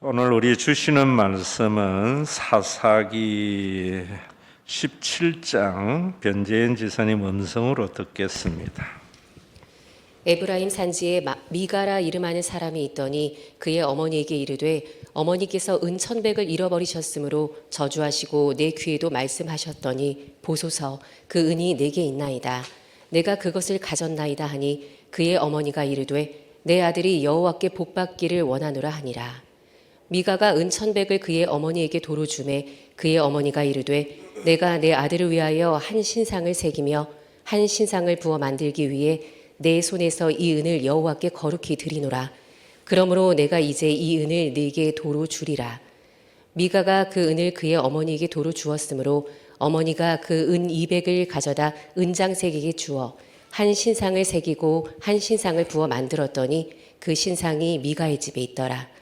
오늘 우리 주시는 말씀은 사사기 17장 변재현 지사님 음성으로 듣겠습니다. 에브라임 산지에 미가라 이름하는 사람이 있더니 그의 어머니에게 이르되 어머니께서 은 1,100을 잃어버리셨으므로 저주하시고 내 귀에도 말씀하셨더니 보소서 그 은이 내게 있나이다. 내가 그것을 가졌나이다 하니 그의 어머니가 이르되 내 아들이 여호와께 복받기를 원하노라 하니라. 미가가 은 1,100을 그의 어머니에게 도로 주매 그의 어머니가 이르되 내가 내 아들을 위하여 한 신상을 새기며 한 신상을 부어 만들기 위해 내 손에서 이 은을 여호와께 거룩히 드리노라. 그러므로 내가 이제 이 은을 네게 도로 주리라. 미가가 그 은을 그의 어머니에게 도로 주었으므로 어머니가 그 은 200을 가져다 은장색에게 주어 한 신상을 새기고 한 신상을 부어 만들었더니 그 신상이 미가의 집에 있더라.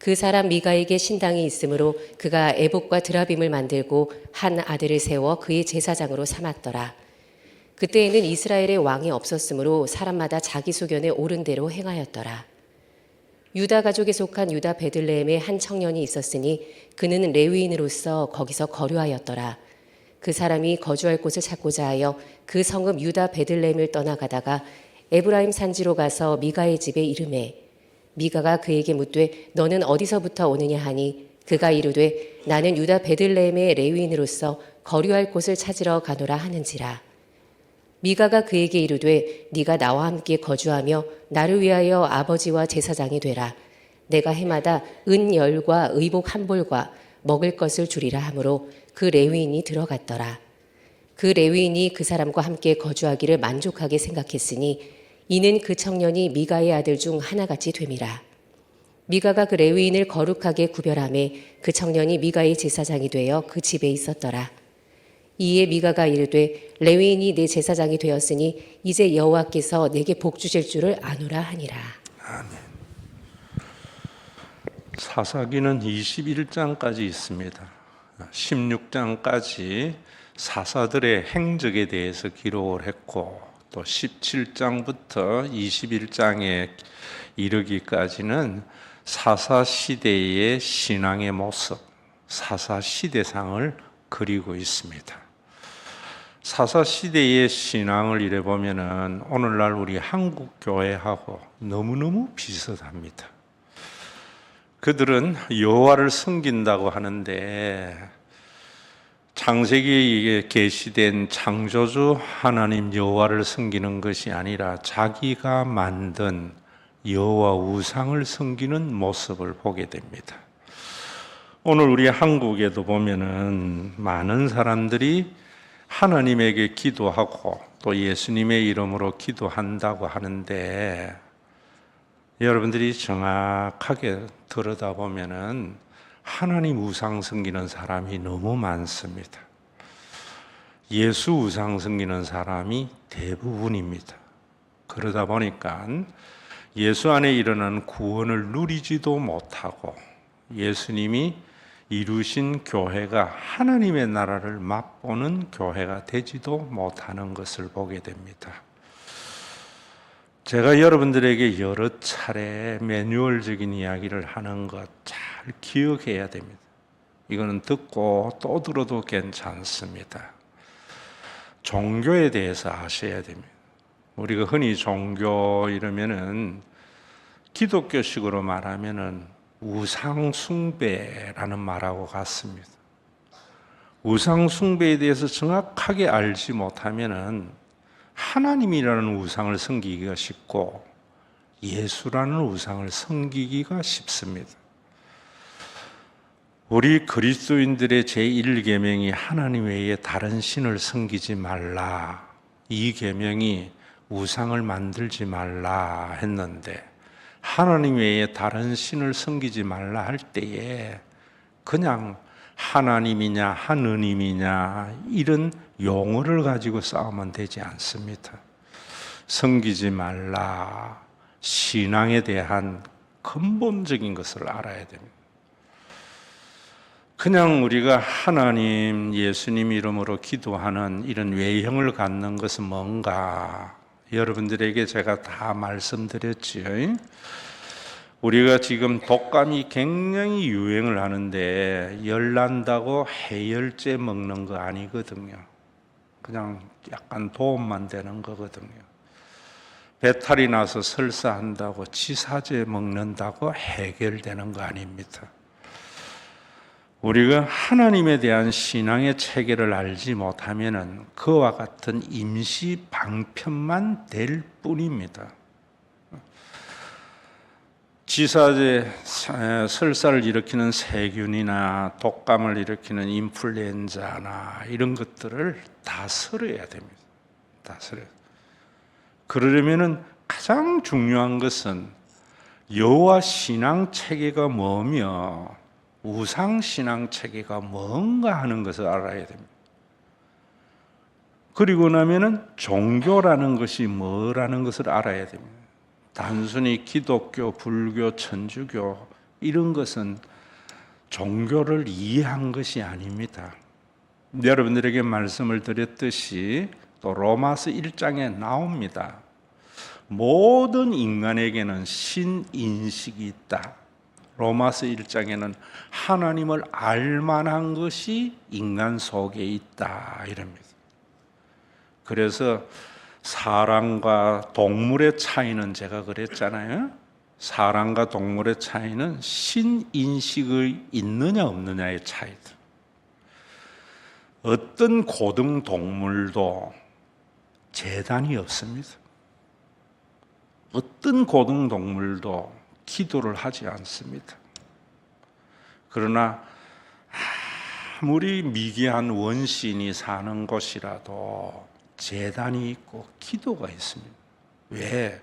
그 사람 미가에게 신당이 있으므로 그가 에봇과 드라빔을 만들고 한 아들을 세워 그의 제사장으로 삼았더라. 그때에는 이스라엘의 왕이 없었으므로 사람마다 자기 소견에 옳은 대로 행하였더라. 유다 가족에 속한 유다 베들레헴에 한 청년이 있었으니 그는 레위인으로서 거기서 거류하였더라. 그 사람이 거주할 곳을 찾고자 하여 그 성읍 유다 베들레헴을 떠나가다가 에브라임 산지로 가서 미가의 집에 이르매 미가가 그에게 묻되 너는 어디서부터 오느냐 하니 그가 이르되 나는 유다 베들레헴의 레위인으로서 거류할 곳을 찾으러 가노라 하는지라. 미가가 그에게 이르되 네가 나와 함께 거주하며 나를 위하여 아버지와 제사장이 되라. 내가 해마다 은 열과 의복 한 벌과 먹을 것을 주리라 하므로 그 레위인이 들어갔더라. 그 레위인이 그 사람과 함께 거주하기를 만족하게 생각했으니 이는 그 청년이 미가의 아들 중 하나같이 됨이라. 미가가 그 레위인을 거룩하게 구별하매 그 청년이 미가의 제사장이 되어 그 집에 있었더라. 이에 미가가 이르되 레위인이 내 제사장이 되었으니 이제 여호와께서 내게 복 주실 줄을 아노라 하니라. 아멘. 사사기는 21장까지 있습니다. 16장까지 사사들의 행적에 대해서 기록을 했고 또 17장부터 21장에 이르기까지는 사사시대의 신앙의 모습, 사사시대상을 그리고 있습니다. 사사시대의 신앙을 이래 보면은 오늘날 우리 한국 교회하고 너무너무 비슷합니다. 그들은 여호와를 섬긴다고 하는데 창세기에 계시된 창조주 하나님 여호와를 섬기는 것이 아니라 자기가 만든 여호와 우상을 섬기는 모습을 보게 됩니다. 오늘 우리 한국에도 보면은 많은 사람들이 하나님에게 기도하고 또 예수님의 이름으로 기도한다고 하는데 여러분들이 정확하게 들여다보면은 하나님 우상 섬기는 사람이 너무 많습니다. 예수 우상 섬기는 사람이 대부분입니다. 그러다 보니까 예수 안에 일어난 구원을 누리지도 못하고 예수님이 이루신 교회가 하나님의 나라를 맛보는 교회가 되지도 못하는 것을 보게 됩니다. 제가 여러분들에게 여러 차례 매뉴얼적인 이야기를 하는 것 잘 기억해야 됩니다. 이거는 듣고 또 들어도 괜찮습니다. 종교에 대해서 아셔야 됩니다. 우리가 흔히 종교 이러면은 기독교식으로 말하면은 우상숭배라는 말하고 같습니다. 우상숭배에 대해서 정확하게 알지 못하면은 하나님이라는 우상을 섬기기가 쉽고 예수라는 우상을 섬기기가 쉽습니다. 우리 그리스도인들의 제1계명이 하나님 외에 다른 신을 섬기지 말라. 이 계명이 우상을 만들지 말라 했는데 하나님 외에 다른 신을 섬기지 말라 할 때에 그냥 하나님이냐 하느님이냐 이런 용어를 가지고 싸우면 되지 않습니다. 섬기지 말라. 신앙에 대한 근본적인 것을 알아야 됩니다. 그냥 우리가 하나님, 예수님 이름으로 기도하는 이런 외형을 갖는 것은 뭔가 여러분들에게 제가 다 말씀드렸지요. 우리가 지금 독감이 굉장히 유행을 하는데 열난다고 해열제 먹는 거 아니거든요. 그냥 약간 도움만 되는 거거든요. 배탈이 나서 설사한다고 지사제 먹는다고 해결되는 거 아닙니다. 우리가 하나님에 대한 신앙의 체계를 알지 못하면은 그와 같은 임시 방편만 될 뿐입니다. 지사제, 설사를 일으키는 세균이나 독감을 일으키는 인플루엔자나 이런 것들을 다스려야 됩니다. 다스려야. 그러려면은 가장 중요한 것은 여호와 신앙 체계가 뭐며 우상 신앙 체계가 뭔가 하는 것을 알아야 됩니다. 그리고 나면은 종교라는 것이 뭐라는 것을 알아야 됩니다. 단순히 기독교, 불교, 천주교 이런 것은 종교를 이해한 것이 아닙니다. 여러분들에게 말씀을 드렸듯이 또 로마서 1장에 나옵니다. 모든 인간에게는 신인식이 있다. 로마서 1장에는 하나님을 알만한 것이 인간 속에 있다 이럽니다. 그래서 사람과 동물의 차이는 제가 그랬잖아요. 사람과 동물의 차이는 신인식이 있느냐 없느냐의 차이다. 어떤 고등 동물도 제단이 없습니다. 어떤 고등 동물도 기도를 하지 않습니다. 그러나 아무리 미개한 원신이 사는 곳이라도 제단이 있고 기도가 있습니다. 왜?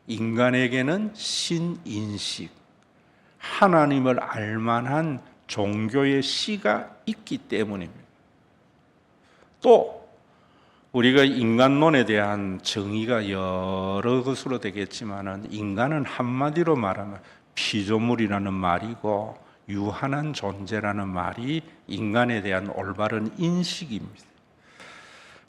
인간에게는 신인식, 하나님을 알만한 종교의 씨가 있기 때문입니다. 또 우리가 인간론에 대한 정의가 여러 것으로 되겠지만은 인간은 한마디로 말하면 피조물이라는 말이고 유한한 존재라는 말이 인간에 대한 올바른 인식입니다.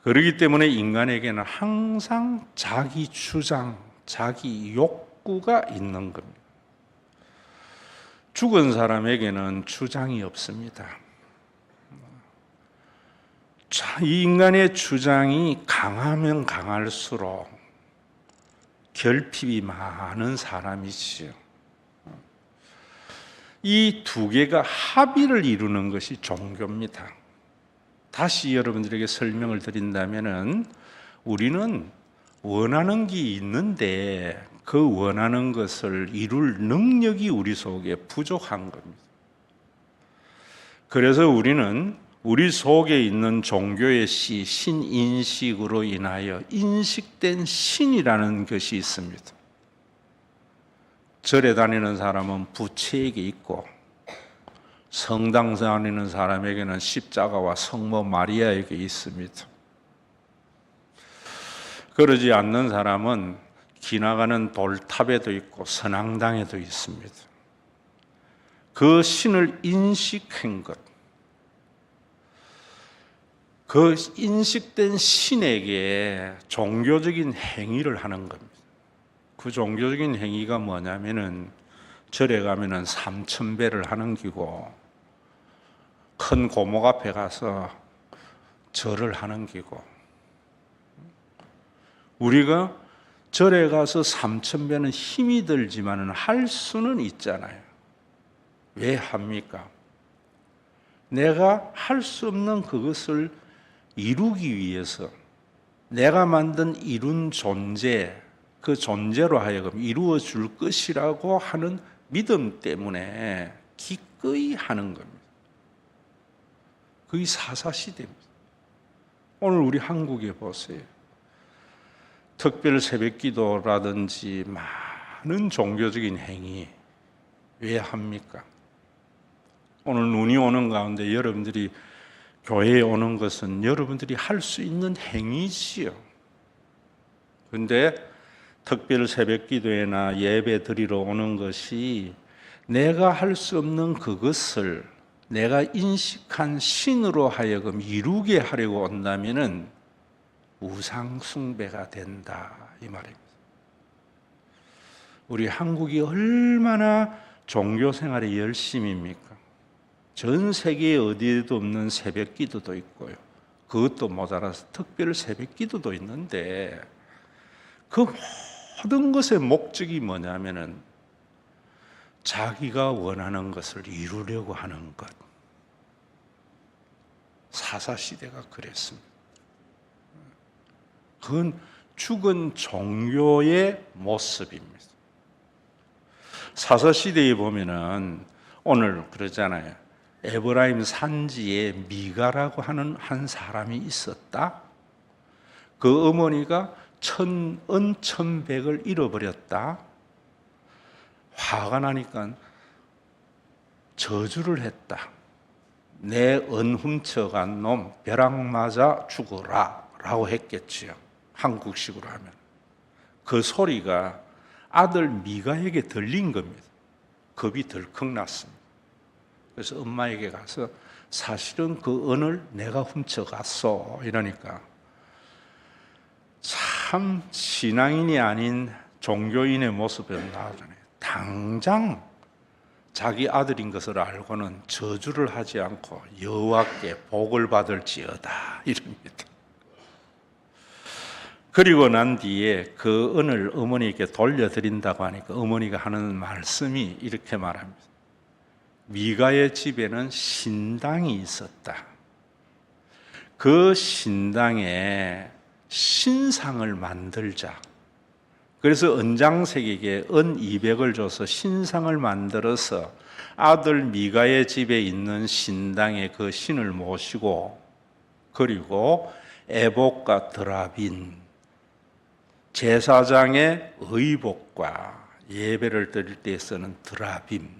그렇기 때문에 인간에게는 항상 자기 주장, 자기 욕구가 있는 겁니다. 죽은 사람에게는 주장이 없습니다. 이 인간의 주장이 강하면 강할수록 결핍이 많은 사람이지요. 이 두 개가 합의를 이루는 것이 종교입니다. 다시 여러분들에게 설명을 드린다면은 우리는 원하는 게 있는데 그 원하는 것을 이룰 능력이 우리 속에 부족한 겁니다. 그래서 우리는 우리 속에 있는 종교의 씨, 신인식으로 인하여 인식된 신이라는 것이 있습니다. 절에 다니는 사람은 부처에게 있고 성당 다니는 사람에게는 십자가와 성모 마리아에게 있습니다. 그러지 않는 사람은 지나가는 돌탑에도 있고 선앙당에도 있습니다. 그 신을 인식한 것, 그 인식된 신에게 종교적인 행위를 하는 겁니다. 그 종교적인 행위가 뭐냐면은 절에 가면은 삼천배를 하는 기고 큰 고목 앞에 가서 절을 하는 기고 우리가 절에 가서 삼천배는 힘이 들지만은 할 수는 있잖아요. 왜 합니까? 내가 할 수 없는 그것을 이루기 위해서 내가 만든 이룬 존재, 그 존재로 하여금 이루어 줄 것이라고 하는 믿음 때문에 기꺼이 하는 겁니다. 그게 사사시대입니다. 오늘 우리 한국에 보세요. 특별 새벽기도라든지 많은 종교적인 행위 왜 합니까? 오늘 눈이 오는 가운데 여러분들이 교회에 오는 것은 여러분들이 할 수 있는 행위지요. 그런데 특별 새벽기도회나 예배 드리러 오는 것이 내가 할 수 없는 그것을 내가 인식한 신으로 하여금 이루게 하려고 온다면은 우상 숭배가 된다 이 말입니다. 우리 한국이 얼마나 종교 생활에 열심입니까? 전 세계에 어디에도 없는 새벽 기도도 있고요. 그것도 모자라서 특별 새벽 기도도 있는데 그 모든 것의 목적이 뭐냐면은 자기가 원하는 것을 이루려고 하는 것. 사사시대가 그랬습니다. 그건 죽은 종교의 모습입니다. 사사시대에 보면은 오늘 그러잖아요. 에브라임 산지에 미가라고 하는 한 사람이 있었다. 그 어머니가 천백을 잃어버렸다. 화가 나니까 저주를 했다. 내 은 훔쳐간 놈 벼락 맞아 죽어라 라고 했겠지요. 한국식으로 하면. 그 소리가 아들 미가에게 들린 겁니다. 겁이 덜컥 났습니다. 그래서 엄마에게 가서 사실은 그 은을 내가 훔쳐갔어 이러니까 참 신앙인이 아닌 종교인의 모습을 나오잖아요. 당장 자기 아들인 것을 알고는 저주를 하지 않고 여호와께 복을 받을지어다 이럽니다. 그리고 난 뒤에 그 은을 어머니께 돌려드린다고 하니까 어머니가 하는 말씀이 이렇게 말합니다. 미가의 집에는 신당이 있었다. 그 신당에 신상을 만들자. 그래서 은장색에게 은 200을 줘서 신상을 만들어서 아들 미가의 집에 있는 신당에 그 신을 모시고 그리고 에봇과 드라빈 제사장의 의복과 예배를 드릴 때 쓰는 드라빔을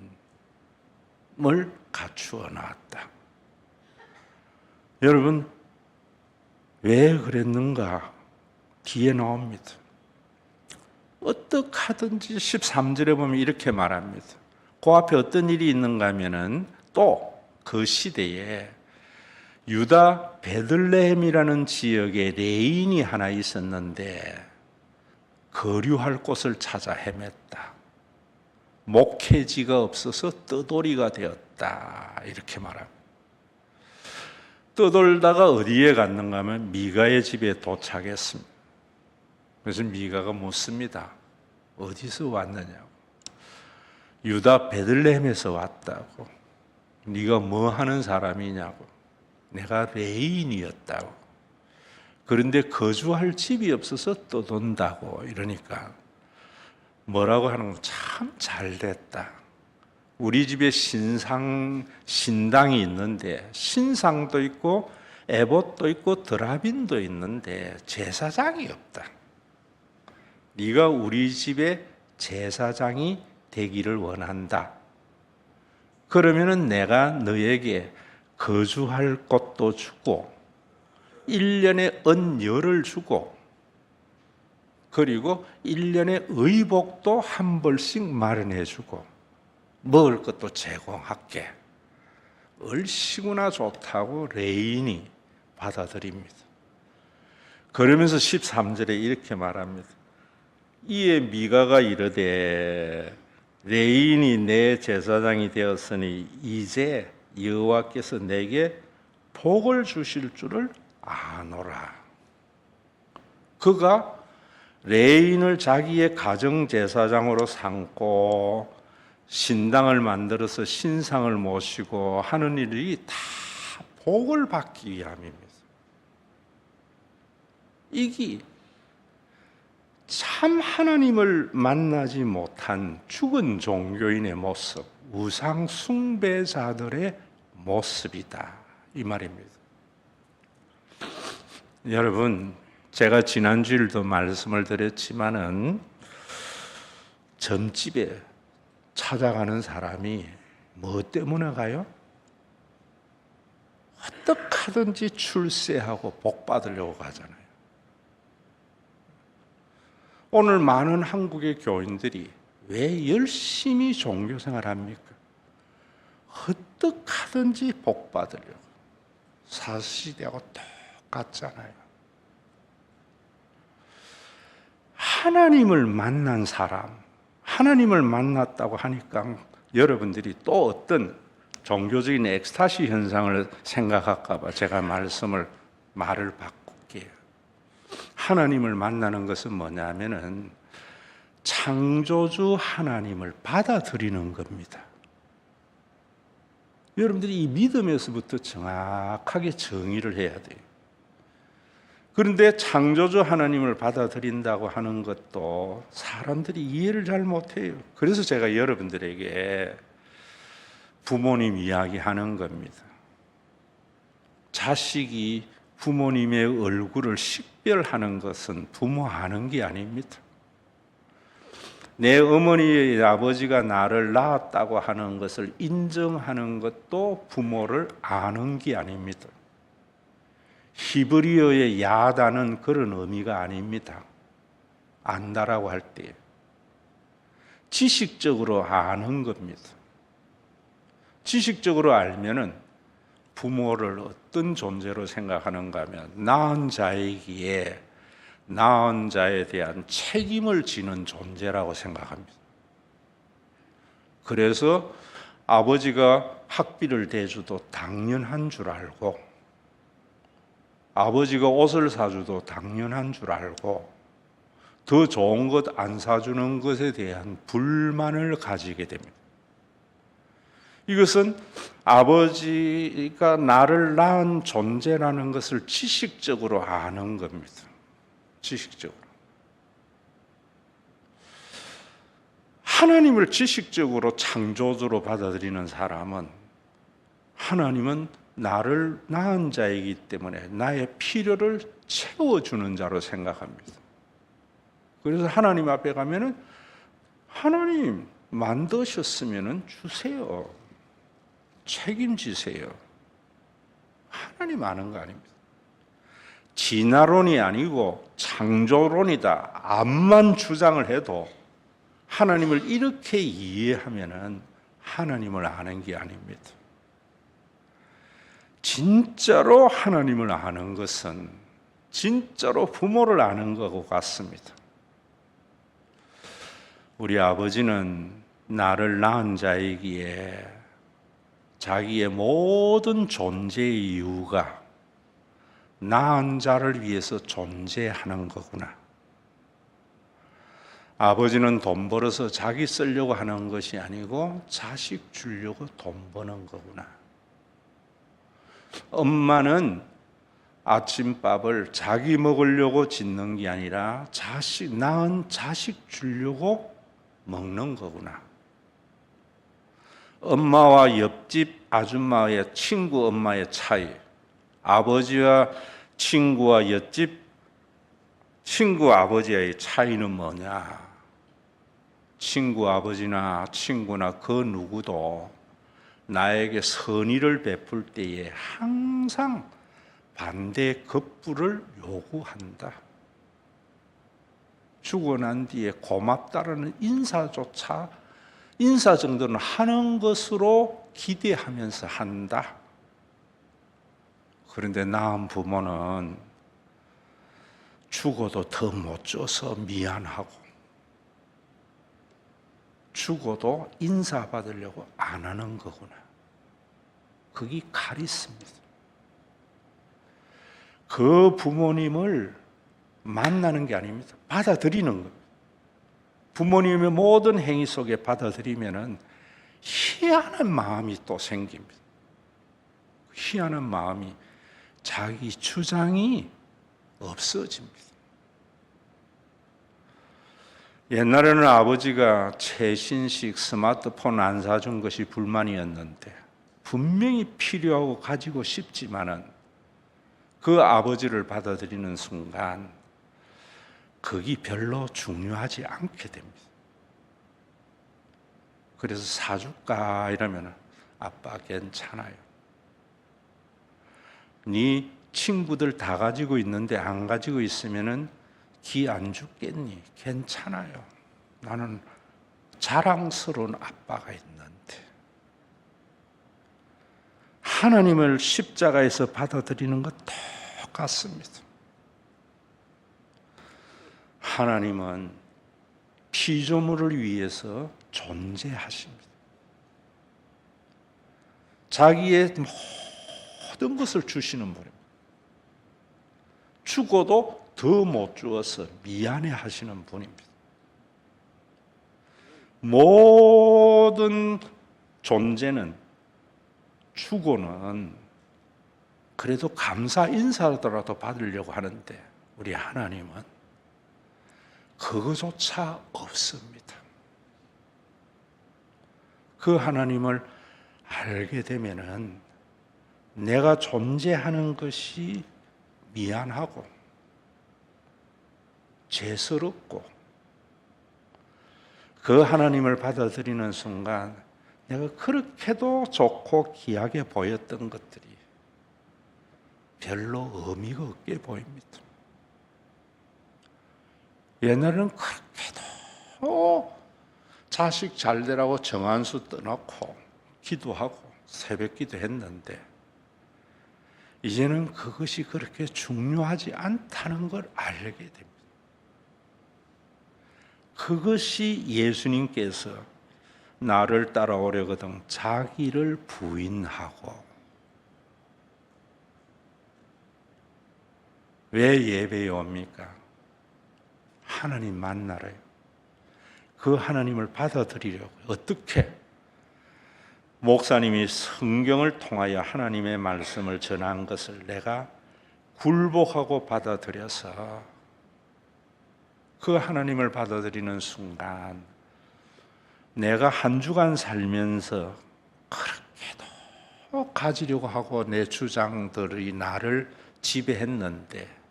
갖추어 놨다. 여러분 왜 그랬는가? 뒤에 나옵니다. 어떻게 하든지 13절에 보면 이렇게 말합니다. 그 앞에 어떤 일이 있는가 하면은 또 그 시대에 유다 베들레헴이라는 지역에 레인이 하나 있었는데 거류할 곳을 찾아 헤맸다. 목회지가 없어서 떠돌이가 되었다. 이렇게 말합니다. 떠돌다가 어디에 갔는가 하면 미가의 집에 도착했습니다. 그래서 미가가 묻습니다. 어디서 왔느냐고. 유다 베들레헴에서 왔다고. 네가 뭐 하는 사람이냐고. 내가 레인이었다고. 그런데 거주할 집이 없어서 떠돈다고 이러니까 뭐라고 하는 건 참 잘됐다. 우리 집에 신당이 있는데 신상도 있고 에봇도 있고 드라빈도 있는데 제사장이 없다. 네가 우리 집에 제사장이 되기를 원한다. 그러면은 내가 너에게 거주할 곳도 주고 1년에 은 10을 주고 그리고 1년에 의복도 한 벌씩 마련해 주고 먹을 것도 제공할게. 얼씨구나 좋다고 레인이 받아들입니다. 그러면서 13절에 이렇게 말합니다. 이에 미가가 이르되 레인이 내 제사장이 되었으니 이제 여호와께서 내게 복을 주실 줄을 아노라. 그가 레인을 자기의 가정 제사장으로 삼고 신당을 만들어서 신상을 모시고 하는 일이 다 복을 받기 위함입니다. 이게 참 하나님을 만나지 못한 죽은 종교인의 모습, 우상 숭배자들의 모습이다 이 말입니다. 여러분, 제가 지난주일도 말씀을 드렸지만은 점집에 찾아가는 사람이 뭐 때문에 가요? 어떻게 하든지 출세하고 복 받으려고 가잖아요. 오늘 많은 한국의 교인들이 왜 열심히 종교생활 합니까? 어떻게 하든지 복 받으려고. 사시대하고 똑같잖아요. 하나님을 만난 사람, 하나님을 만났다고 하니까 여러분들이 또 어떤 종교적인 엑스타시 현상을 생각할까 봐 제가 말을 바꿀게요. 하나님을 만나는 것은 뭐냐면은 창조주 하나님을 받아들이는 겁니다. 여러분들이 이 믿음에서부터 정확하게 정의를 해야 돼요. 그런데 창조주 하나님을 받아들인다고 하는 것도 사람들이 이해를 잘 못해요. 그래서 제가 여러분들에게 부모님 이야기하는 겁니다. 자식이 부모님의 얼굴을 식별하는 것은 부모 아는 게 아닙니다. 내 어머니, 아버지가 나를 낳았다고 하는 것을 인정하는 것도 부모를 아는 게 아닙니다. 히브리어의 야다는 그런 의미가 아닙니다. 안다라고 할 때 지식적으로 아는 겁니다. 지식적으로 알면은 부모를 어떤 존재로 생각하는가 하면 낳은 자이기에 낳은 자에 대한 책임을 지는 존재라고 생각합니다. 그래서 아버지가 학비를 대줘도 당연한 줄 알고, 아버지가 옷을 사줘도 당연한 줄 알고, 더 좋은 것 안 사주는 것에 대한 불만을 가지게 됩니다. 이것은 아버지가 나를 낳은 존재라는 것을 지식적으로 아는 겁니다. 지식적으로. 하나님을 지식적으로 창조주로 받아들이는 사람은 하나님은 나를 낳은 자이기 때문에 나의 필요를 채워주는 자로 생각합니다. 그래서 하나님 앞에 가면은 하나님 만드셨으면 주세요. 책임지세요. 하나님 아는 거 아닙니다. 진화론이 아니고 창조론이다. 암만 주장을 해도 하나님을 이렇게 이해하면은 하나님을 아는 게 아닙니다. 진짜로 하나님을 아는 것은 진짜로 부모를 아는 것과 같습니다. 우리 아버지는 나를 낳은 자이기에 자기의 모든 존재의 이유가 낳은 자를 위해서 존재하는 거구나. 아버지는 돈 벌어서 자기 쓰려고 하는 것이 아니고 자식 주려고 돈 버는 거구나. 엄마는 아침밥을 자기 먹으려고 짓는 게 아니라 낳은 자식 주려고 먹는 거구나. 엄마와 옆집 아줌마의 친구 엄마의 차이, 아버지와 친구와 옆집 친구 아버지의 차이는 뭐냐? 친구 아버지나 친구나 그 누구도 나에게 선의를 베풀 때에 항상 반대 급부를 요구한다. 죽어 난 뒤에 고맙다라는 인사 정도는 하는 것으로 기대하면서 한다. 그런데 낳은 부모는 죽어도 더 못 줘서 미안하고, 죽어도 인사받으려고 안 하는 거구나. 그게 카리스마입니다. 그 부모님을 만나는 게 아닙니다. 받아들이는 겁니다. 부모님의 모든 행위 속에 받아들이면은 희한한 마음이 또 생깁니다. 희한한 마음이 자기 주장이 없어집니다. 옛날에는 아버지가 최신식 스마트폰 안 사준 것이 불만이었는데 분명히 필요하고 가지고 싶지만은 그 아버지를 받아들이는 순간 그게 별로 중요하지 않게 됩니다. 그래서 사줄까 이러면 아빠 괜찮아요. 네 친구들 다 가지고 있는데 안 가지고 있으면은 기 안 죽겠니? 괜찮아요. 나는 자랑스러운 아빠가 있는데. 하나님을 십자가에서 받아들이는 것 똑같습니다. 하나님은 피조물을 위해서 존재하십니다. 자기의 모든 것을 주시는 분입니다. 죽어도 더 못 주어서 미안해 하시는 분입니다. 모든 존재는 죽어는 그래도 감사 인사라도 받으려고 하는데 우리 하나님은 그거조차 없습니다. 그 하나님을 알게 되면은 내가 존재하는 것이 미안하고 죄스럽고 그 하나님을 받아들이는 순간 내가 그렇게도 좋고 귀하게 보였던 것들이 별로 의미가 없게 보입니다. 옛날에는 그렇게도 자식 잘 되라고 정한수 떠놓고 기도하고 새벽기도 했는데 이제는 그것이 그렇게 중요하지 않다는 걸 알게 됩니다. 그것이 예수님께서 나를 따라오려거든 자기를 부인하고 왜 예배에 옵니까? 하나님 만나러요. 그 하나님을 받아들이려고. 어떻게? 목사님이 성경을 통하여 하나님의 말씀을 전한 것을 내가 굴복하고 받아들여서 그 하나님을 받아들이는 순간 내가 한 주간 살면서 그렇게도 가지려고 하고 내 주장들이 나를 지배했는데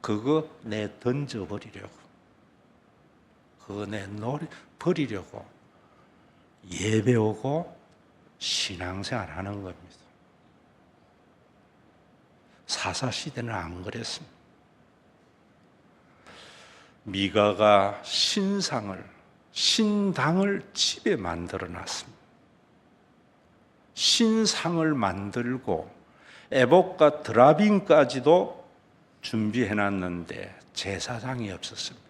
그거 내 던져버리려고 그거 내 버리려고 예배 오고 신앙생활 하는 겁니다. 사사시대는 안 그랬습니다. 미가가 신당을 집에 만들어 놨습니다. 신상을 만들고 에봇과 드라빈까지도 준비해 놨는데 제사장이 없었습니다.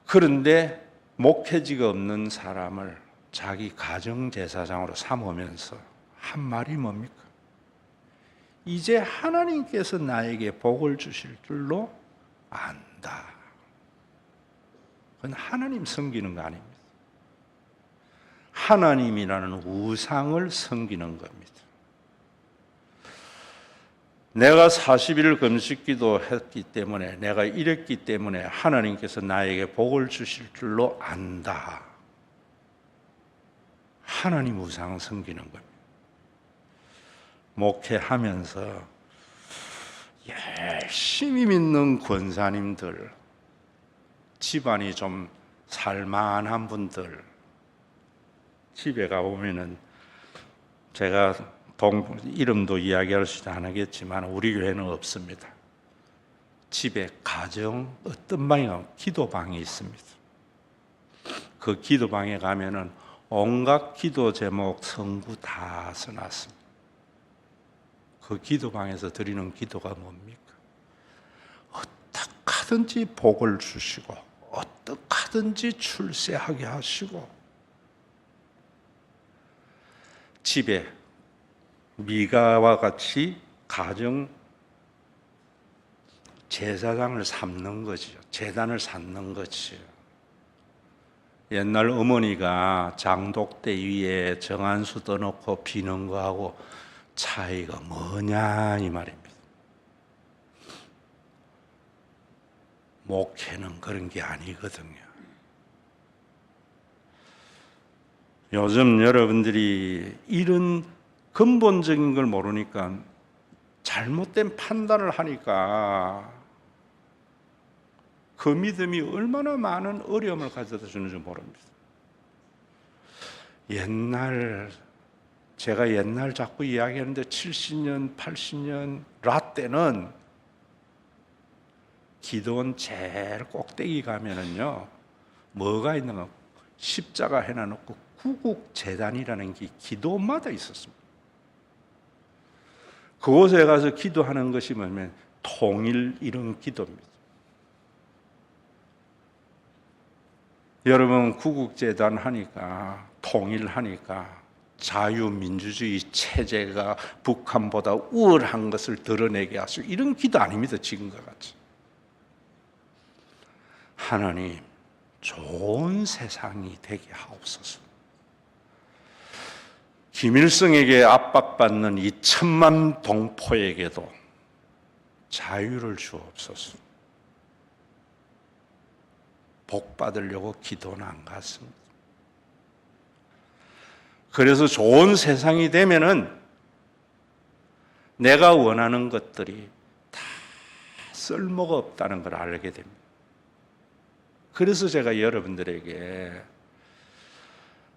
그런데 목회지가 없는 사람을 자기 가정 제사장으로 삼으면서 한 말이 뭡니까? 이제 하나님께서 나에게 복을 주실 줄로 안다. 그건 하나님 섬기는 거 아닙니다. 하나님이라는 우상을 섬기는 겁니다. 내가 40일 금식기도 했기 때문에 내가 이랬기 때문에 하나님께서 나에게 복을 주실 줄로 안다. 하나님 우상 섬기는 겁니다. 목회하면서 열심히 믿는 권사님들, 집안이 좀 살만한 분들 집에 가보면은 제가 이름도 이야기할 수 안 하겠지만 우리 교회는 없습니다. 집에 가정 어떤 방에 가면 기도방이 있습니다. 그 기도방에 가면은 온갖 기도 제목 성구 다 써놨습니다. 그 기도방에서 드리는 기도가 뭡니까? 어떻게 하든지 복을 주시고 어떻게 하든지 출세하게 하시고 집에 미가와 같이 가정 제사장을 삼는 거지요. 제단을 삼는 거지요. 옛날 어머니가 장독대 위에 정한수 떠놓고 비는 거하고 차이가 뭐냐 이 말입니다. 목회는 그런 게 아니거든요. 요즘 여러분들이 이런 근본적인 걸 모르니까 잘못된 판단을 하니까 그 믿음이 얼마나 많은 어려움을 가져다 주는지 모릅니다. 제가 옛날 자꾸 이야기하는데 70년, 80년 라떼는 기도원 제일 꼭대기 가면은요 뭐가 있는가 십자가 해놔놓고 구국재단이라는 게 기도원마다 있었습니다. 그곳에 가서 기도하는 것이 뭐냐면 통일 이런 기도입니다. 여러분 구국재단 하니까 통일하니까 자유민주주의 체제가 북한보다 우월한 것을 드러내게 하시고 이런 기도 아닙니다. 지금과 같이. 하나님 좋은 세상이 되게 하옵소서. 김일성에게 압박받는 2천만 동포에게도 자유를 주옵소서. 복 받으려고 기도는 안 갔습니다. 그래서 좋은 세상이 되면은 내가 원하는 것들이 다 쓸모가 없다는 걸 알게 됩니다. 그래서 제가 여러분들에게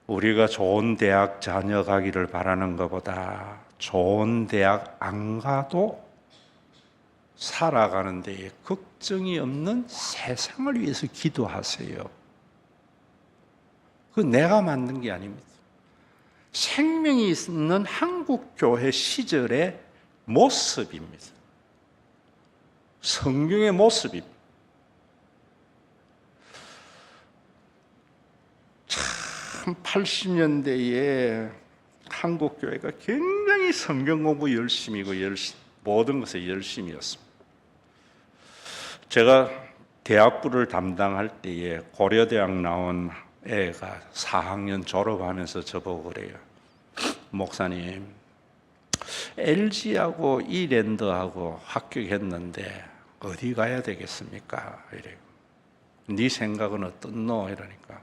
우리가 좋은 대학 자녀 가기를 바라는 것보다 좋은 대학 안 가도 살아가는 데에 걱정이 없는 세상을 위해서 기도하세요. 그 내가 만든 게 아닙니다. 생명이 있는 한국교회 시절의 모습입니다. 성경의 모습입니다. 참 80년대에 한국교회가 굉장히 성경 공부 열심이고 모든 것에 열심이었습니다. 제가 대학부를 담당할 때에 고려대학 나온 애가 4학년 졸업하면서 저보고 그래요. 목사님, LG하고 이랜드하고 합격했는데 어디 가야 되겠습니까? 이래요. 네 생각은 어떻노? 이러니까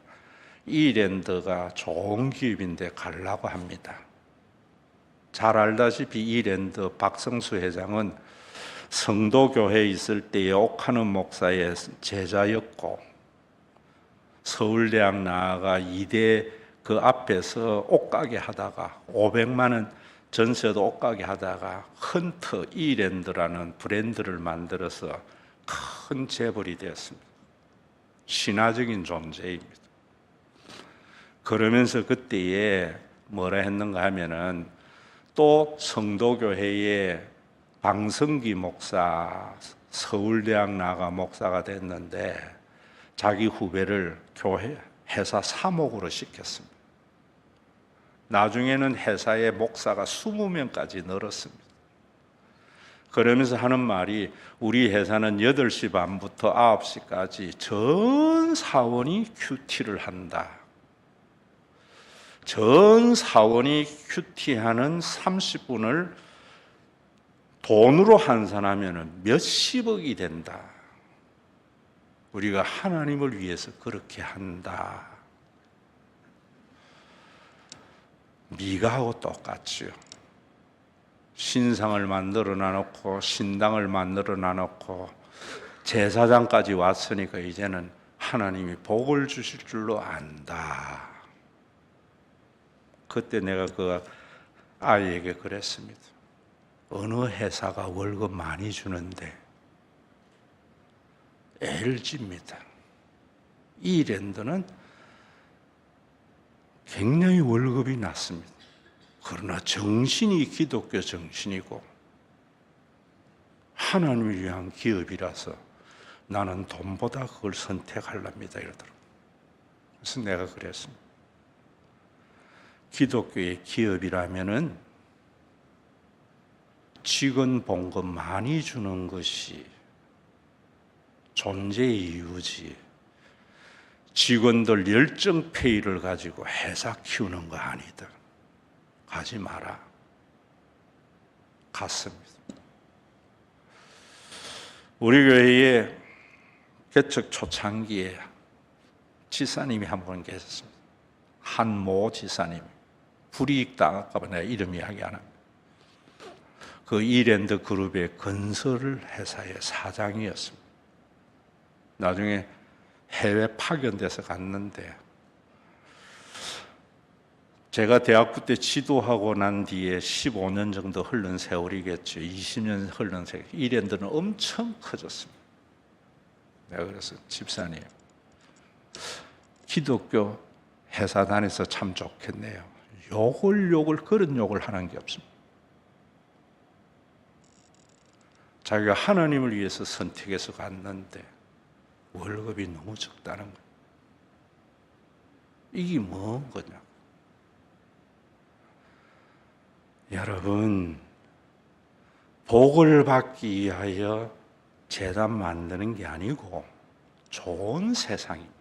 이랜드가 좋은 기업인데 가려고 합니다. 잘 알다시피 이랜드 박성수 회장은 성도교회에 있을 때에 옥하는 목사의 제자였고 서울대학 나아가 이대 그 앞에서 옷가게 하다가 500만 원 전세도 옷가게 하다가 헌터 이랜드라는 브랜드를 만들어서 큰 재벌이 되었습니다. 신화적인 존재입니다. 그러면서 그때에 뭐라 했는가 하면은 또 성도교회에 방성기 목사 서울대학 나가 목사가 됐는데 자기 후배를 교회 회사 사목으로 시켰습니다. 나중에는 회사의 목사가 20명까지 늘었습니다. 그러면서 하는 말이 우리 회사는 8시 반부터 9시까지 전 사원이 큐티를 한다. 전 사원이 큐티하는 30분을 돈으로 환산하면 몇십억이 된다. 우리가 하나님을 위해서 그렇게 한다. 미가하고 똑같죠. 신상을 만들어 놔놓고 신당을 만들어 놔놓고 제사장까지 왔으니까 이제는 하나님이 복을 주실 줄로 안다. 그때 내가 그 아이에게 그랬습니다. 어느 회사가 월급 많이 주는데 LG입니다. 이랜드는 굉장히 월급이 낮습니다. 그러나 정신이 기독교 정신이고 하나님을 위한 기업이라서 나는 돈보다 그걸 선택하랍니다. 이러더라고요. 그래서 내가 그랬습니다. 기독교의 기업이라면은 직원 봉급 많이 주는 것이 존재의 이유지, 직원들 열정 페이를 가지고 회사 키우는 거 아니다. 가지 마라. 갔습니다. 우리 교회에 개척 초창기에 지사님이 한 분 계셨습니다. 한모 지사님. 불이익 당할까 봐 내가 이름 이야기 안 합니다. 그 이랜드 그룹의 건설 회사의 사장이었습니다. 나중에 해외 파견돼서 갔는데 제가 대학부 때 지도하고 난 뒤에 15년 정도 흐른 세월이겠죠. 20년 흐른 세월. 이랜드는 엄청 커졌습니다. 내가 그래서 집사님, 기독교 회사 다녀서 참 좋겠네요. 욕을 그런 욕을 하는 게 없습니다. 자기가 하나님을 위해서 선택해서 갔는데 월급이 너무 적다는 거예요. 이게 뭔 거냐? 여러분, 복을 받기 위하여 재단 만드는 게 아니고 좋은 세상입니다.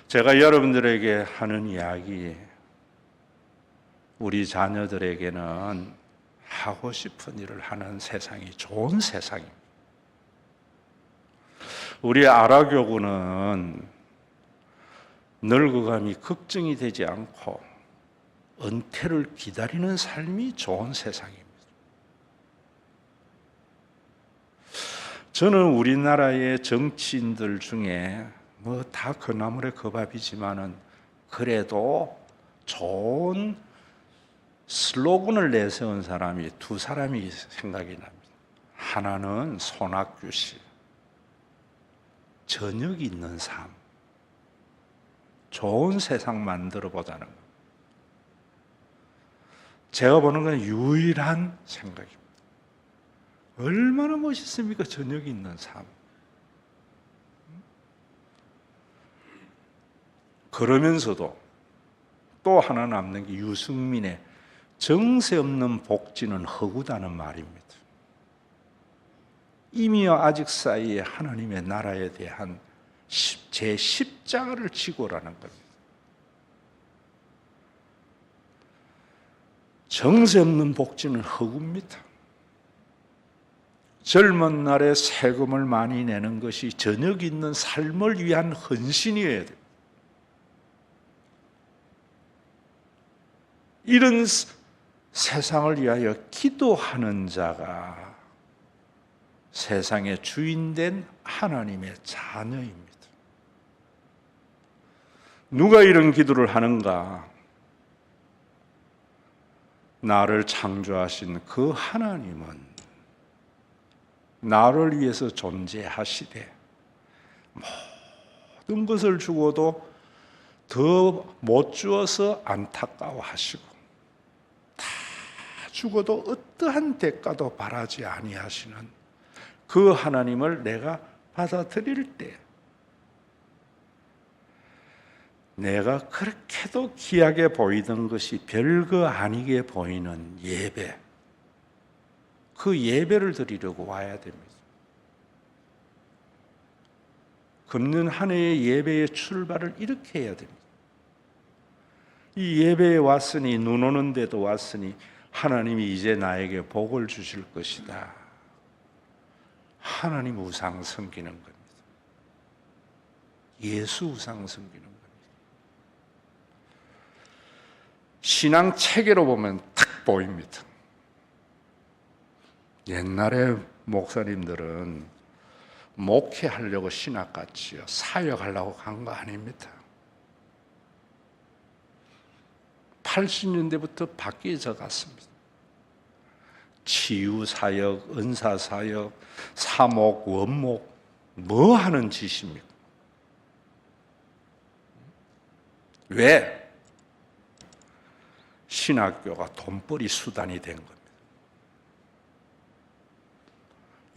제가 여러분들에게 하는 이야기, 우리 자녀들에게는 하고 싶은 일을 하는 세상이 좋은 세상입니다. 우리 아라교구는 늙어감이 걱정이 되지 않고 은퇴를 기다리는 삶이 좋은 세상입니다. 저는 우리나라의 정치인들 중에 뭐 다 그 나물의 그 밥이지만은 그래도 좋은 슬로건을 내세운 사람이 두 사람이 생각이 납니다. 하나는 손학규 씨, 저녁 있는 삶, 좋은 세상 만들어 보자는 것. 제가 보는 건 유일한 생각입니다. 얼마나 멋있습니까? 저녁 있는 삶. 그러면서도 또 하나 남는 게 유승민의 정세 없는 복지는 허구다는 말입니다. 이미와 아직 사이에 하나님의 나라에 대한 제 십자가를 지고라는 겁니다. 정세 없는 복지는 허구입니다. 젊은 날에 세금을 많이 내는 것이 저녁 있는 삶을 위한 헌신이어야 돼요. 이런 세상을 위하여 기도하는 자가 세상의 주인된 하나님의 자녀입니다. 누가 이런 기도를 하는가? 나를 창조하신 그 하나님은 나를 위해서 존재하시되 모든 것을 주고도 더 못 주어서 안타까워하시고 다 주고도 어떠한 대가도 바라지 아니하시는 그 하나님을 내가 받아들일 때 내가 그렇게도 귀하게 보이던 것이 별거 아니게 보이는 예배, 그 예배를 드리려고 와야 됩니다. 금년 한 해의 예배의 출발을 이렇게 해야 됩니다. 이 예배에 왔으니, 눈 오는 데도 왔으니 하나님이 이제 나에게 복을 주실 것이다. 하나님 우상 섬기는 겁니다. 예수 우상 섬기는 겁니다. 신앙 체계로 보면 탁 보입니다. 옛날에 목사님들은 목회하려고 신학 갔지요. 사역하려고 간 거 아닙니다. 80년대부터 바뀌어져 갔습니다. 치유사역, 은사사역, 사목, 원목, 뭐 하는 짓입니까? 왜? 신학교가 돈벌이 수단이 된 겁니다.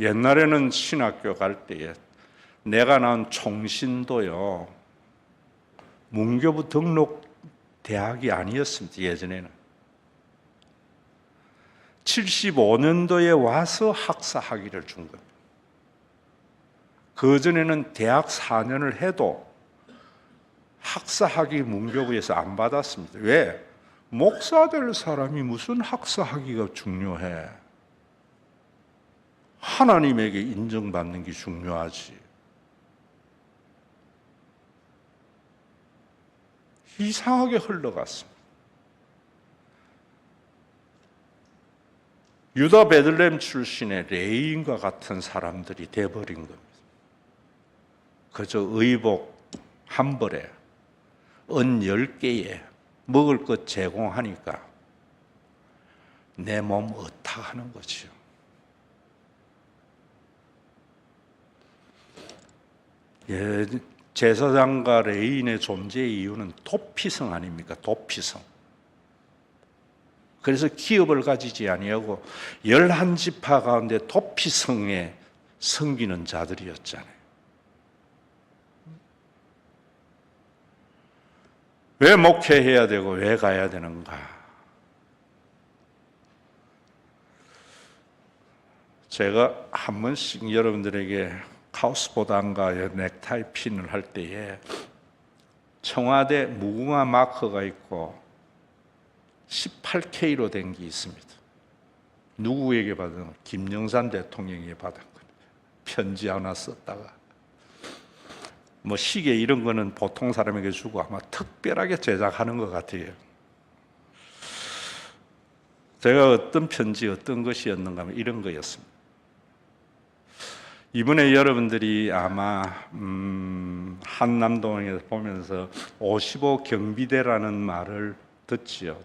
옛날에는 신학교 갈 때에 내가 나온 총신도요, 문교부 등록 대학이 아니었습니다. 예전에는 75년도에 와서 학사 학위를 준 겁니다. 그전에는 대학 4년을 해도 학사 학위 문교부에서 안 받았습니다. 왜? 목사 될 사람이 무슨 학사 학위가 중요해? 하나님에게 인정받는 게 중요하지. 이상하게 흘러갔습니다. 유다 베들레헴 출신의 레위인과 같은 사람들이 돼버린 겁니다. 그저 의복 한 벌에 은 10개에 먹을 것 제공하니까 내 몸 어떡하는 거지요. 예, 제사장과 레위인의 존재의 이유는 도피성 아닙니까? 도피성. 그래서 기업을 가지지 아니하고 11지파 가운데 도피성에 섬기는 자들이었잖아요. 왜 목회해야 되고 왜 가야 되는가? 제가 한 번씩 여러분들에게 카우스보단가 넥타이 핀을 할 때에 청와대 무궁화 마커가 있고 18K로 된 게 있습니다. 누구에게 받은? 김영삼 대통령에게 받은 거예요. 편지 하나 썼다가. 뭐 시계 이런 거는 보통 사람에게 주고 아마 특별하게 제작하는 것 같아요. 제가 어떤 편지, 어떤 것이었는가 하면 이런 거였습니다. 이번에 여러분들이 아마 한남동에서 보면서 55 경비대라는 말을 듣지요.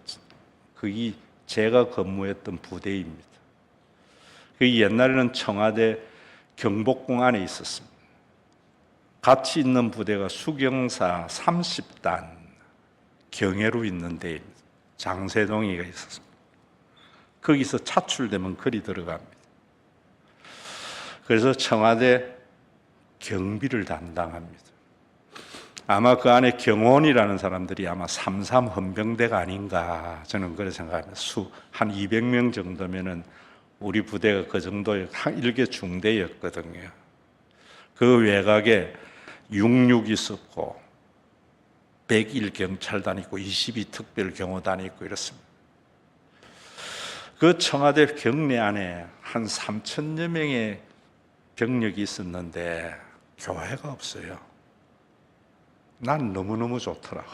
그게 제가 근무했던 부대입니다. 그 옛날에는 청와대 경복궁 안에 있었습니다. 같이 있는 부대가 수경사 30단 경애로 있는 데입니다. 장세동이가 있었습니다. 거기서 차출되면 그리 들어갑니다. 그래서 청와대 경비를 담당합니다. 아마 그 안에 경호원이라는 사람들이 아마 33 헌병대가 아닌가 저는 그렇게 생각합니다. 한 200명 정도면은 우리 부대가 그 정도의 일개 중대였거든요. 그 외곽에 66 있었고 101 경찰단 있고 22 특별 경호단이 있고 이렇습니다. 그 청와대 경내 안에 한 3,000여 명의 병력이 있었는데 교회가 없어요. 난 너무너무 좋더라고.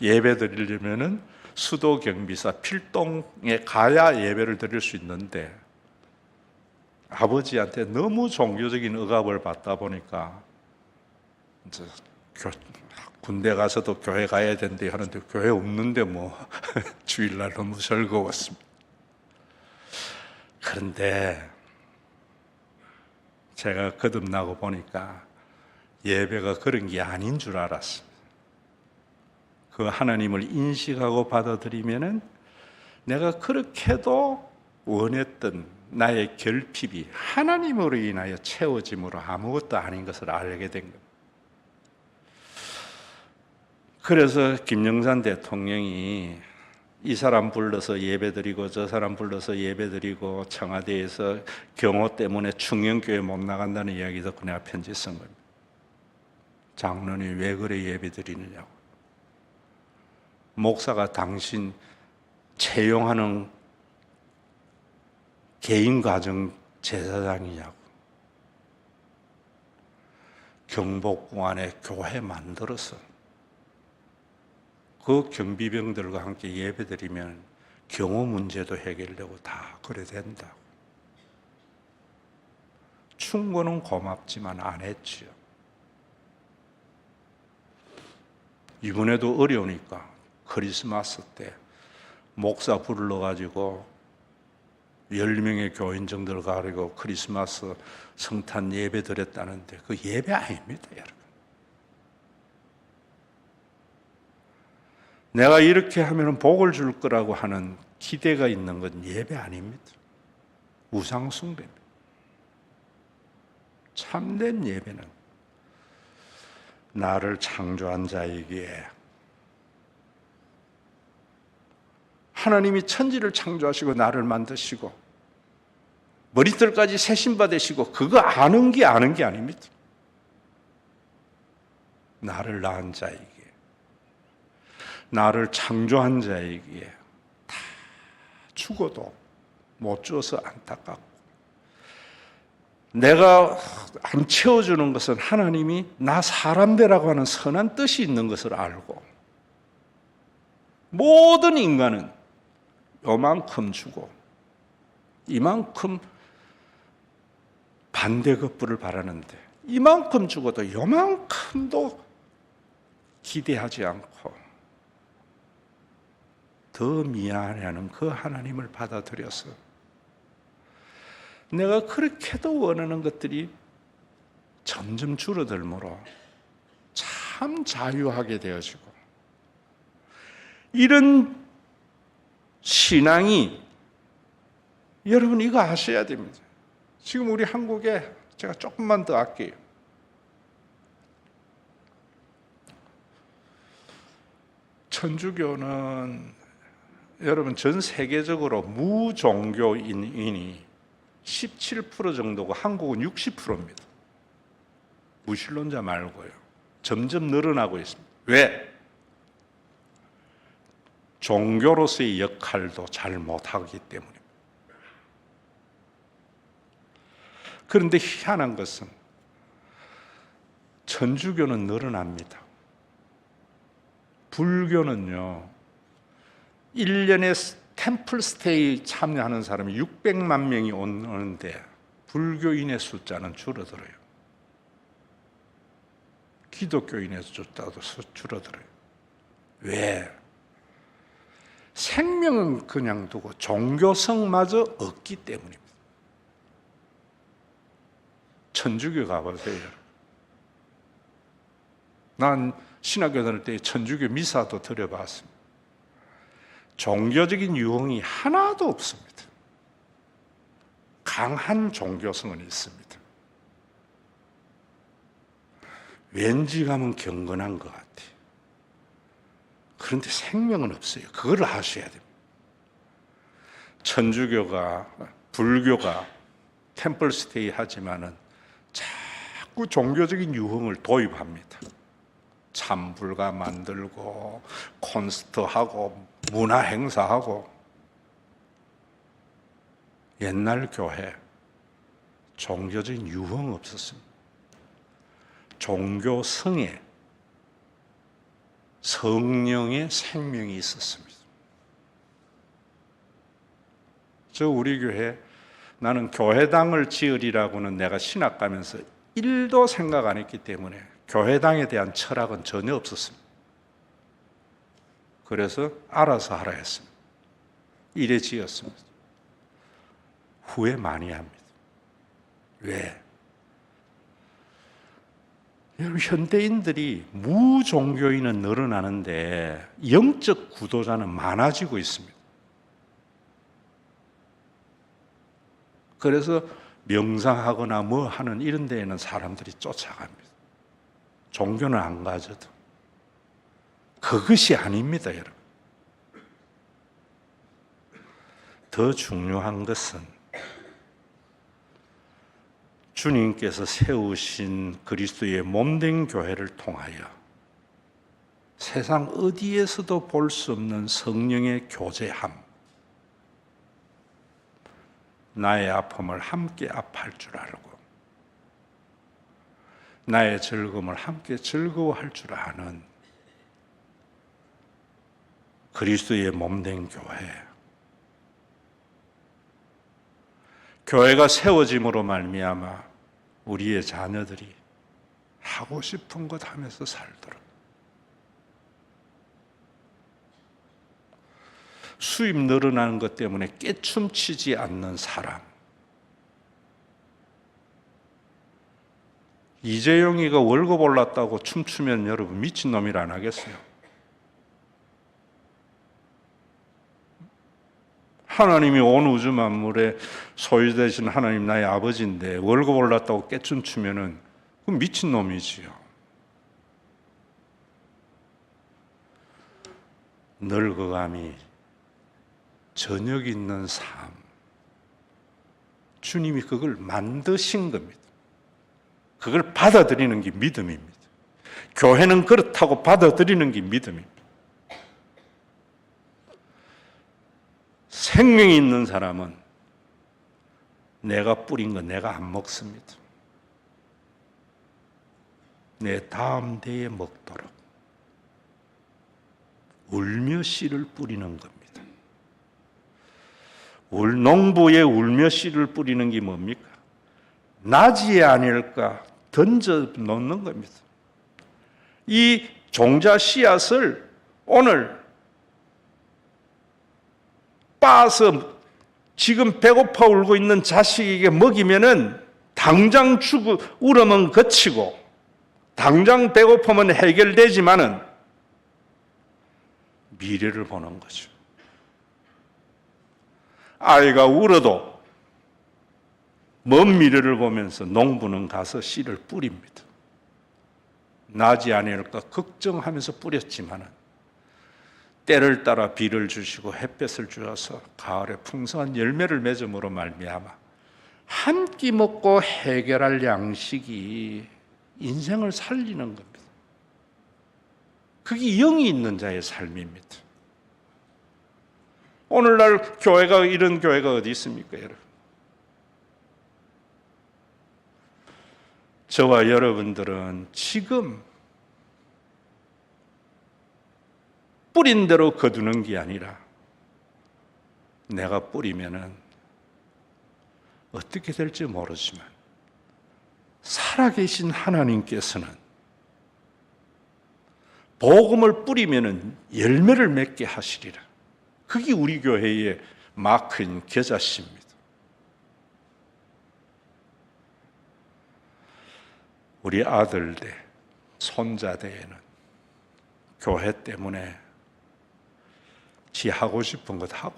예배 드리려면은 수도 경비사 필동에 가야 예배를 드릴 수 있는데 아버지한테 너무 종교적인 억압을 받다 보니까 이제 군대 가서도 교회 가야 된대 하는데 교회 없는데 뭐 주일날 너무 즐거웠습니다. 그런데 제가 거듭나고 보니까 예배가 그런 게 아닌 줄 알았습니다. 그 하나님을 인식하고 받아들이면은 내가 그렇게도 원했던 나의 결핍이 하나님으로 인하여 채워짐으로 아무것도 아닌 것을 알게 된 겁니다. 그래서 김영삼 대통령이 이 사람 불러서 예배드리고 저 사람 불러서 예배드리고 청와대에서 경호 때문에 충영교회 못 나간다는 이야기 듣고 내가 편지 쓴 겁니다. 장로님 왜 그래 예배드리느냐고. 목사가 당신 채용하는 개인가정 제사장이냐고. 경복궁 안에 교회 만들어서 그 경비병들과 함께 예배드리면 경호 문제도 해결되고 다 그래 된다고. 충고는 고맙지만 안 했지요. 이번에도 어려우니까 크리스마스 때 목사 불러가지고 10명의 교인정들 가지고 크리스마스 성탄 예배 드렸다는데 그 예배 아닙니다, 여러분. 내가 이렇게 하면 복을 줄 거라고 하는 기대가 있는 건 예배 아닙니다. 우상 숭배입니다. 참된 예배는 나를 창조한 자에게 하나님이 천지를 창조하시고 나를 만드시고 머리털까지 세신받으시고 그거 아는 게 아닙니다. 나를 낳은 자에게 나를 창조한 자에게 다 죽어도 못 주어서 안타깝고 내가 안 채워주는 것은 하나님이 나 사람되라고 하는 선한 뜻이 있는 것을 알고 모든 인간은 요만큼 주고 이만큼 반대급부를 바라는데 이만큼 죽어도 요만큼도 기대하지 않고 더 미안해하는 그 하나님을 받아들여서 내가 그렇게도 원하는 것들이 점점 줄어들므로 참 자유하게 되어지고 이런 신앙이 여러분 이거 아셔야 됩니다. 지금 우리 한국에 제가 조금만 더 할게요. 천주교는 여러분 전 세계적으로 무종교인이 17% 정도고 한국은 60%입니다. 무신론자 말고요. 점점 늘어나고 있습니다. 왜? 종교로서의 역할도 잘 못하기 때문입니다. 그런데 희한한 것은 천주교는 늘어납니다. 불교는요, 1년에 템플 스테이 참여하는 사람이 600만 명이 오는데 불교인의 숫자는 줄어들어요. 기독교인의 숫자도 줄어들어요. 왜? 생명은 그냥 두고 종교성마저 없기 때문입니다. 천주교 가보세요. 난 신학교 다닐 때 천주교 미사도 드려봤습니다. 종교적인 유흥이 하나도 없습니다. 강한 종교성은 있습니다. 왠지 가면 경건한 것 같아요. 그런데 생명은 없어요. 그걸 아셔야 됩니다. 천주교가, 불교가 템플 스테이 하지만은 자꾸 종교적인 유흥을 도입합니다. 참불가 만들고 콘서트하고 문화 행사하고. 옛날 교회 종교적인 유흥 없었습니다. 종교성에 성령의 생명이 있었습니다. 우리 교회, 나는 교회당을 지으리라고는 내가 신학 가면서 1도 생각 안 했기 때문에 교회당에 대한 철학은 전혀 없었습니다. 그래서 알아서 하라 했습니다. 이래 지었습니다. 후회 많이 합니다. 왜? 여러분, 현대인들이 무종교인은 늘어나는데 영적 구도자는 많아지고 있습니다. 그래서 명상하거나 뭐 하는 이런 데에는 사람들이 쫓아갑니다. 종교는 안 가져도. 그것이 아닙니다, 여러분. 더 중요한 것은 주님께서 세우신 그리스도의 몸된 교회를 통하여 세상 어디에서도 볼 수 없는 성령의 교제함, 나의 아픔을 함께 아파할 줄 알고 나의 즐거움을 함께 즐거워할 줄 아는 그리스도의 몸된 교회, 교회가 세워짐으로 말미암아 우리의 자녀들이 하고 싶은 것 하면서 살도록, 수입 늘어나는 것 때문에 깨춤치지 않는 사람. 이재용이가 월급 올랐다고 춤추면 여러분 미친놈이라 안 하겠어요? 하나님이 온 우주 만물의 소유되신 하나님 나의 아버지인데 월급 올랐다고 깨춤추면은 그건 미친놈이지요. 늙어감이 저녁 있는 삶, 주님이 그걸 만드신 겁니다. 그걸 받아들이는 게 믿음입니다. 교회는 그렇다고 받아들이는 게 믿음입니다. 생명이 있는 사람은 내가 뿌린 거 내가 안 먹습니다. 내 다음 대에 먹도록 울며 씨를 뿌리는 겁니다. 농부에 울며 씨를 뿌리는 게 뭡니까? 나지에 아닐까 던져 놓는 겁니다. 이 종자 씨앗을 오늘 빻아서 지금 배고파 울고 있는 자식에게 먹이면은 당장 울음은 그치고 당장 배고픔은 해결되지만은 미래를 보는 거죠. 아이가 울어도 먼 미래를 보면서 농부는 가서 씨를 뿌립니다. 나지 않을까 걱정하면서 뿌렸지만은 때를 따라 비를 주시고 햇볕을 주어서 가을에 풍성한 열매를 맺음으로 말미암아 한 끼 먹고 해결할 양식이 인생을 살리는 겁니다. 그게 영이 있는 자의 삶입니다. 오늘날 교회가 이런 교회가 어디 있습니까, 여러분? 저와 여러분들은 지금 뿌린 대로 거두는 게 아니라 내가 뿌리면은 어떻게 될지 모르지만 살아계신 하나님께서는 복음을 뿌리면은 열매를 맺게 하시리라. 그게 우리 교회의 마크인 겨자씨입니다. 우리 아들들, 손자대에는 교회 때문에 지 하고 싶은 것 하고,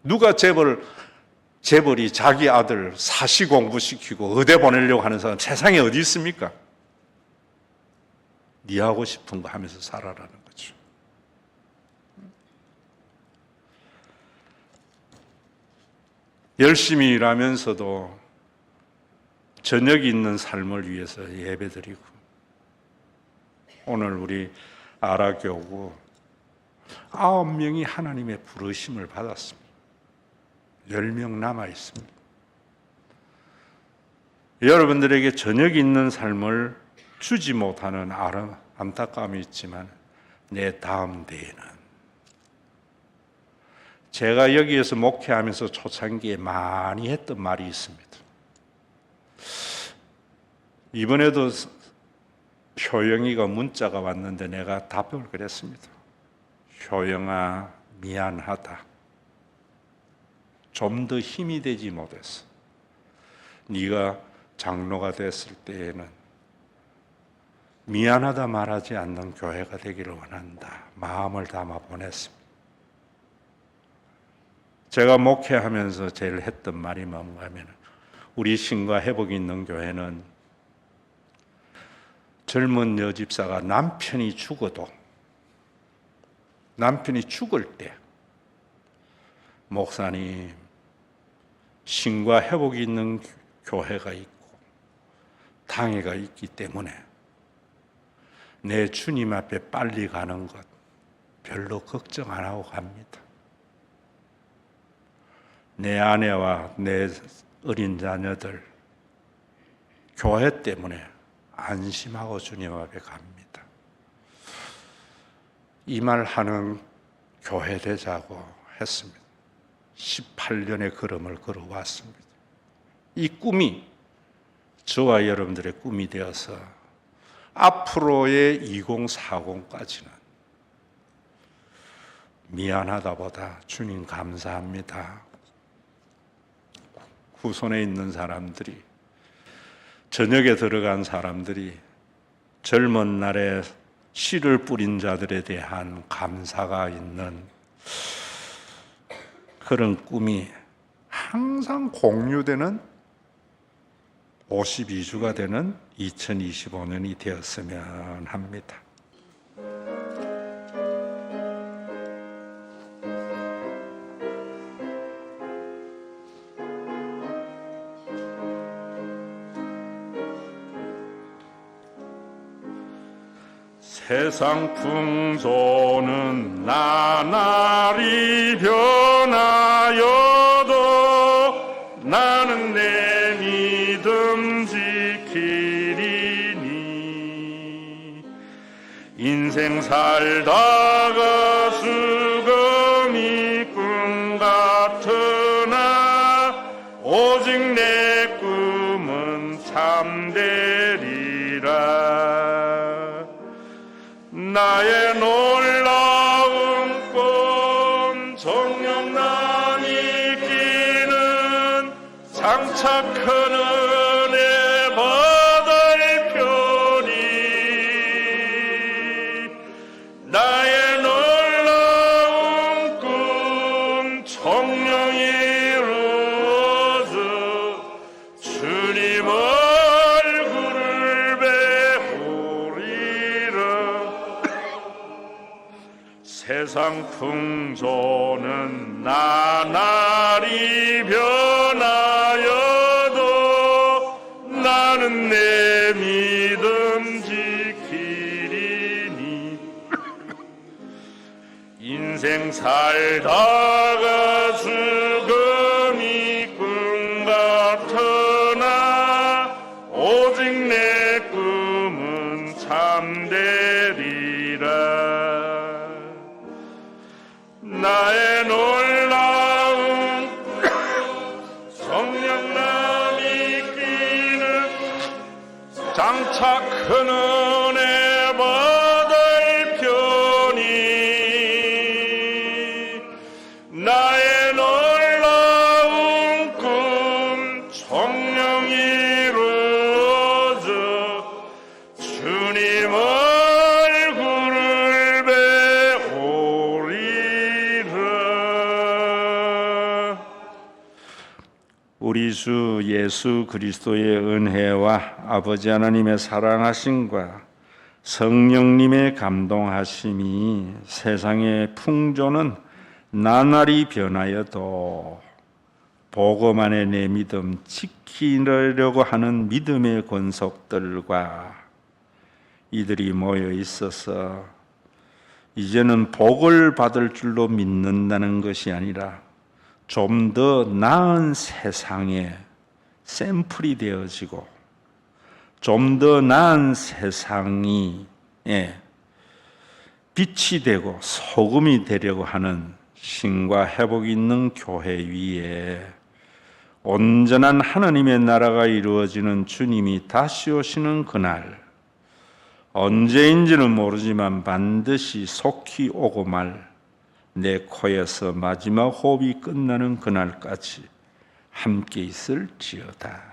누가 재벌이 자기 아들 사시 공부시키고 의대 보내려고 하는 사람 세상에 어디 있습니까? 네 하고 싶은 거 하면서 살아라는 거죠. 열심히 일하면서도 저녁이 있는 삶을 위해서 예배드리고, 오늘 우리 아라교구 9명이 하나님의 부르심을 받았습니다. 10명 남아 있습니다. 여러분들에게 저녁 있는 삶을 주지 못하는 안타까움이 있지만 내 다음 대에는, 제가 여기에서 목회하면서 초창기에 많이 했던 말이 있습니다. 이번에도 효영이가 문자가 왔는데 내가 답을 그랬습니다. 효영아, 미안하다. 좀 더 힘이 되지 못했어. 네가 장로가 됐을 때에는 미안하다 말하지 않는 교회가 되기를 원한다. 마음을 담아 보냈습니다. 제가 목회하면서 제일 했던 말이 뭔가 하면, 우리 신과 회복이 있는 교회는 젊은 여집사가 남편이 죽어도, 남편이 죽을 때 목사님, 신과 회복이 있는 교회가 있고 당회가 있기 때문에 내 주님 앞에 빨리 가는 것 별로 걱정 안 하고 갑니다. 내 아내와 내 어린 자녀들 교회 때문에 안심하고 주님 앞에 갑니다. 이 말 하는 교회 되자고 했습니다. 18년의 걸음을 걸어왔습니다. 이 꿈이 저와 여러분들의 꿈이 되어서 앞으로의 2040까지는 미안하다보다 주님 감사합니다. 후손에 있는 사람들이, 저녁에 들어간 사람들이 젊은 날에 씨를 뿌린 자들에 대한 감사가 있는 그런 꿈이 항상 공유되는 52주가 되는 2025년이 되었으면 합니다. 세상 풍조는 나날이 변하여도 나는 내 믿음 지키리니 인생 살다가 수금이 꿈 같으나 오직 내 꿈은 참되리라. 나의 놀라운 꿈 정녕 난 이기는 장차 큰 은혜 받을 편이 나의 놀라운 꿈 정녕 이루어져 주님 얼굴을 배우리라. 세상 풍조는 나날이 변하여도 나는 내 믿음 지키리니 인생 살다가 죽음이 꿈 같으나 오직 내 꿈은 참되리라. 나의 놀라운 성령남 있기는 장차 큰 은혜 받을 편이 나의 놀라운 꿈 청령 이루어져 주님 얼굴을 배우리라. 우리 주 예수 그리스도의 은혜와 아버지 하나님의 사랑하심과 성령님의 감동하심이 세상의 풍조는 나날이 변하여도 복음 안에 내 믿음 지키려고 하는 믿음의 권속들과 이들이 모여 있어서 이제는 복을 받을 줄로 믿는다는 것이 아니라 좀 더 나은 세상의 샘플이 되어지고 좀 더 나은 세상이 빛이 되고 소금이 되려고 하는 신과 회복 있는 교회 위에 온전한 하나님의 나라가 이루어지는 주님이 다시 오시는 그날, 언제인지는 모르지만 반드시 속히 오고 말 내 코에서 마지막 호흡이 끝나는 그날까지 함께 있을지어다.